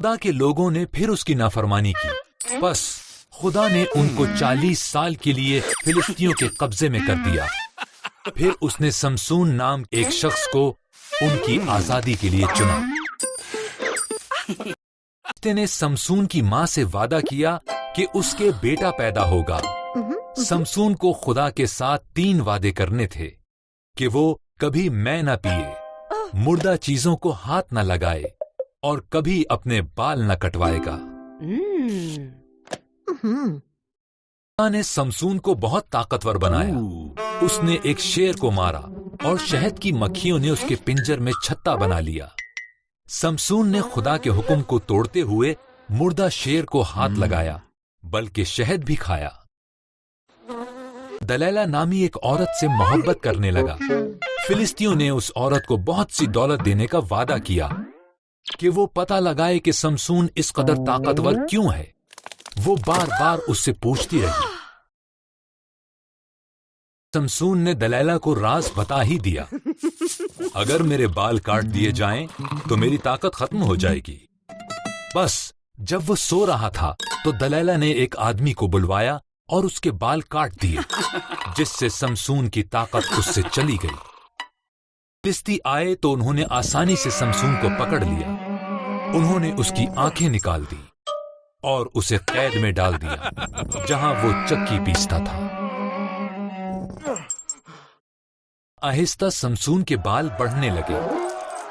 خدا کے لوگوں نے پھر اس کی نافرمانی کی، بس خدا نے ان کو 40 سال کے لیے فلسطینیوں کے قبضے میں کر دیا۔ پھر اس نے سمسون نام ایک شخص کو ان کی آزادی کے لیے چنا۔ فرشتے نے سمسون کی ماں سے وعدہ کیا کہ اس کے بیٹا پیدا ہوگا۔ سمسون کو خدا کے ساتھ 3 وعدے کرنے تھے کہ وہ کبھی میں نہ پیے، مردہ چیزوں کو ہاتھ نہ لگائے اور کبھی اپنے بال نہ کٹوائے گا۔ خدا نے سمسون کو بہت طاقتور بنایا۔ اس نے ایک شیر کو مارا اور شہد کی مکھیوں نے اس کے پنجر میں چھتا بنا لیا۔ سمسون نے خدا کے حکم کو توڑتے ہوئے مردہ شیر کو ہاتھ لگایا، بلکہ شہد بھی کھایا۔ دلیلا نامی ایک عورت سے محبت کرنے لگا۔ فلسطینیوں نے اس عورت کو بہت سی دولت دینے کا وعدہ کیا کہ وہ پتہ لگائے کہ سمسون اس قدر طاقتور کیوں ہے۔ وہ بار بار اس سے پوچھتی رہی۔ سمسون نے دلیلا کو راز بتا ہی دیا، اگر میرے بال کاٹ دیے جائیں تو میری طاقت ختم ہو جائے گی۔ بس جب وہ سو رہا تھا تو دلیلا نے ایک آدمی کو بلوایا اور اس کے بال کاٹ دیے، جس سے سمسون کی طاقت اس سے چلی گئی۔ فلسطی آئے تو انہوں نے آسانی سے سمسون کو پکڑ لیا۔ انہوں نے اس کی آنکھیں نکال دی اور اسے قید میں ڈال دیا، جہاں وہ چکی پیستا تھا۔ آہستہ سمسون کے بال بڑھنے لگے۔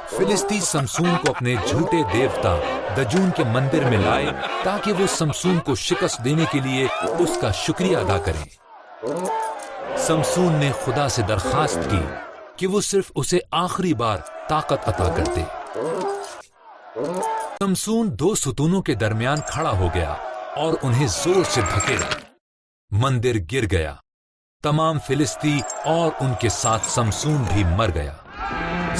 فلسطی سمسون کو اپنے جھوٹے دیوتا دجون کے مندر میں لائے تاکہ وہ سمسون کو شکست دینے کے لیے اس کا شکریہ ادا کریں۔ سمسون نے خدا سے درخواست کی کہ وہ صرف اسے آخری بار طاقت عطا کرتے۔ سمسون 2 ستونوں کے درمیان کھڑا ہو گیا اور انہیں زور سے دھکیلا۔ مندر گر گیا۔ تمام فلسطی اور ان کے ساتھ سمسون بھی مر گیا۔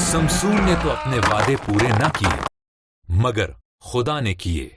سمسون نے تو اپنے وعدے پورے نہ کیے، مگر خدا نے کیے۔